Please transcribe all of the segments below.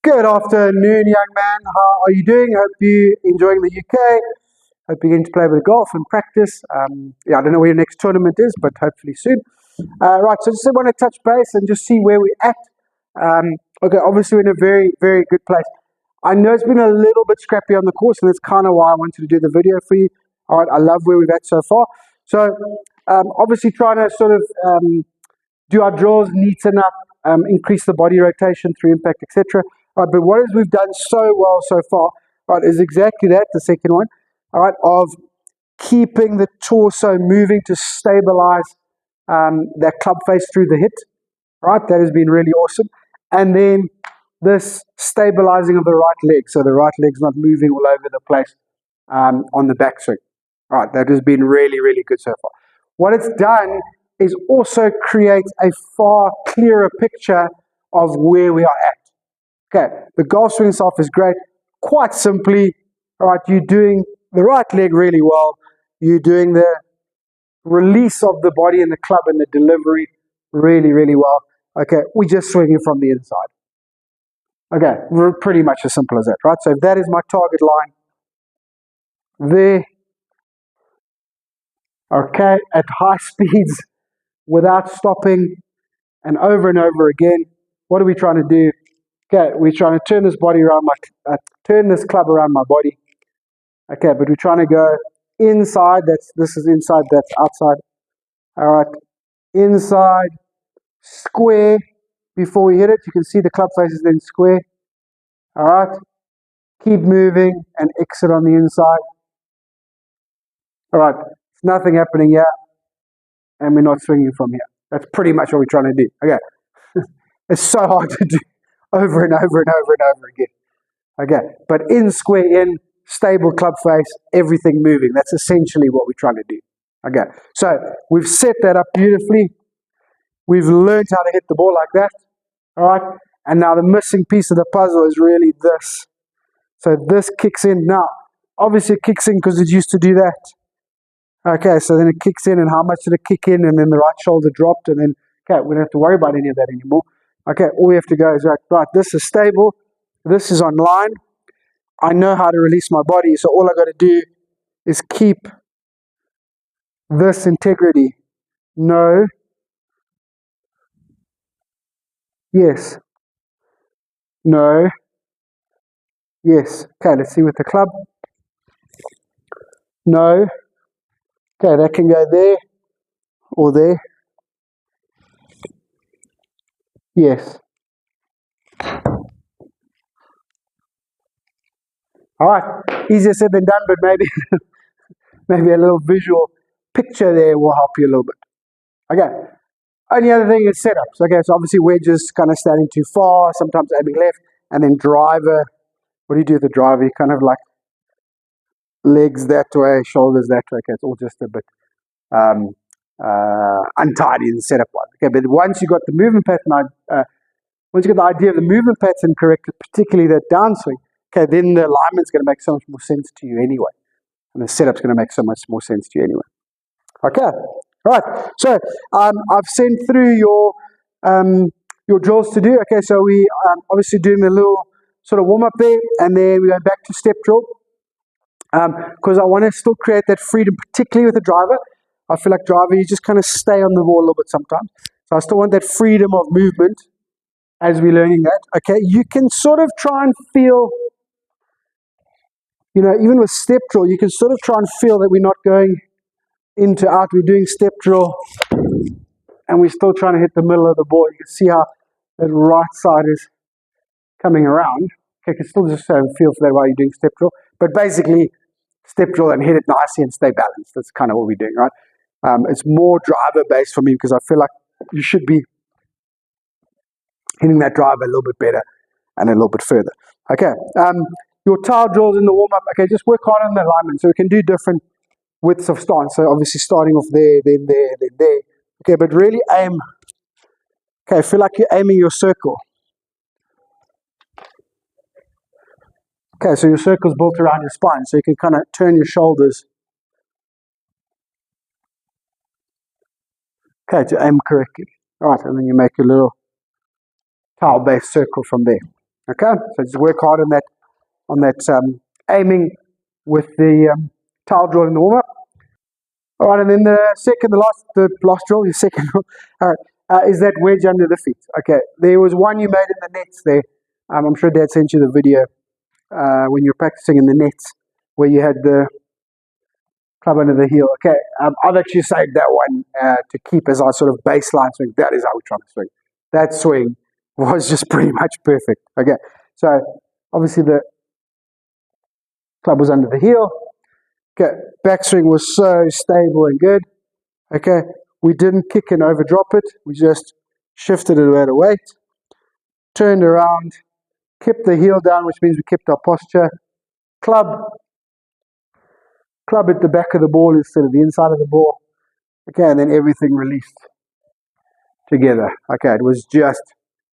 Good afternoon, young man. How are you doing? Hope you're enjoying the UK. Hope you're getting to play with golf and practice. I don't know where your next tournament is, but hopefully soon. Right, so just want to touch base and just see where we're at. Okay, obviously we're in a very, very good place. I know it's been a little bit scrappy on the course, and that's kind of why I wanted to do the video for you. All right, I love where we've at so far. So obviously trying to sort of do our drills, neaten up, increase the body rotation through impact, etc. Right, but what we've done so well so far, right, is exactly that, the second one, all right, of keeping the torso moving to stabilize that club face through the hit. Right, that has been really awesome. And then this stabilizing of the right leg, so the right leg's not moving all over the place on the backswing. All right, that has been really, really good so far. What it's done is also create a far clearer picture of where we are at. Okay, the golf swing itself is great. Quite simply, all right, you're doing the right leg really well. You're doing the release of the body and the club and the delivery really, really well. Okay, we're just swinging from the inside. Okay, we're pretty much as simple as that, right? So if that is my target line there, okay, at high speeds, without stopping, and over again, what are we trying to do? Okay, we're trying to turn this body around, turn this club around my body. Okay, but we're trying to go inside. This is inside. That's outside. All right, inside, square. Before we hit it, you can see the club face is then square. All right, keep moving and exit on the inside. All right, there's nothing happening here, and we're not swinging from here. That's pretty much what we're trying to do. Okay, it's so hard to do over and over again. Okay, but in square in, stable club face, everything moving. That's essentially what we're trying to do. Okay, so we've set that up beautifully. We've learned how to hit the ball like that. All right, and now the missing piece of the puzzle is really this. So this kicks in. Now, obviously it kicks in because it used to do that. Okay, so then it kicks in, and how much did it kick in? And then the right shoulder dropped, and then, okay, we don't have to worry about any of that anymore. Okay, all we have to go is, right, this is stable. This is online. I know how to release my body, so all I got to do is keep this integrity. No. Yes. No. Yes. Okay, let's see with the club. No. Okay, that can go there or there. Yes. All right, easier said than done, but maybe a little visual picture there will help you a little bit. Okay, only other thing is setups. Okay, so obviously wedges kind of standing too far, sometimes aiming left, and then driver. What do you do with the driver? You kind of like legs that way, shoulders that way. Okay, it's all just a bit untidy in the setup wise. Okay, but once you got the movement pattern, once you get the idea of the movement pattern correct, particularly that downswing, okay, then the alignment's going to make so much more sense to you anyway. And the setup's going to make so much more sense to you anyway. Okay, all right. So I've sent through your drills to do. Okay, so we obviously doing the little sort of warm up there, and then we go back to step drill because I want to still create that freedom, particularly with the driver. I feel like driver, you just kind of stay on the ball a little bit sometimes. So I still want that freedom of movement as we're learning that. Okay, you can sort of try and feel, you know, even with step drill, you can sort of try and feel that we're not going into out. We're doing step drill, and we're still trying to hit the middle of the ball. You can see how that right side is coming around. Okay, you can still just feel for that while you're doing step drill. But basically, step drill and hit it nicely and stay balanced. That's kind of what we're doing, right? It's more driver-based for me because I feel like you should be hitting that driver a little bit better and a little bit further. Okay, your tile drills in the warm-up, okay, just work hard on the alignment. So we can do different widths of stance. So obviously starting off there, then there, then there. Okay, but really aim. Okay, feel like you're aiming your circle. Okay, so your circle's built around your spine, so you can kind of turn your shoulders. Okay, to aim correctly. All right, and then you make a little tile-based circle from there. Okay, so just work hard on that aiming with the towel drill in the warm up. All right, and then the last drill, your second drill, all right, is that wedge under the feet. Okay, there was one you made in the nets there. I'm sure Dad sent you the video when you were practicing in the nets where you had the club under the heel. Okay, I've actually saved that one to keep as our sort of baseline swing. That is how we're trying to swing. That swing was just pretty much perfect. Okay, so obviously the club was under the heel. Okay, backswing was so stable and good. Okay, we didn't kick and overdrop it. We just shifted it out of weight, turned around, kept the heel down, which means we kept our posture. Club at the back of the ball instead of the inside of the ball. Okay, and then everything released together. Okay, it was just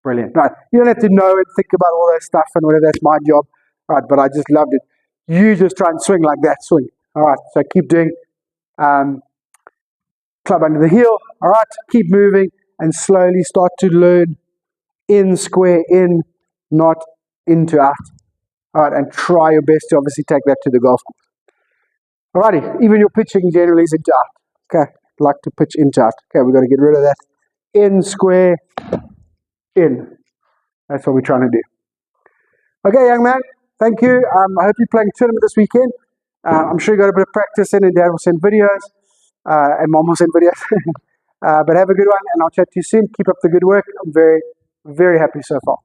brilliant. Right, you don't have to know and think about all that stuff and whatever, that's my job. Right, but I just loved it. You just try and swing like that, swing. All right, so keep doing club under the heel. All right, keep moving and slowly start to learn in, square, in, not into, out. All right, and try your best to obviously take that to the golf course. Alrighty, even your pitching generally is into out. Okay, like to pitch into out. Okay, we've got to get rid of that. In, square, in. That's what we're trying to do. Okay, young man, thank you. I hope you're playing a tournament this weekend. I'm sure you got a bit of practice in, and Dad will send videos, and Mom will send videos. But have a good one, and I'll chat to you soon. Keep up the good work. I'm very, very happy so far.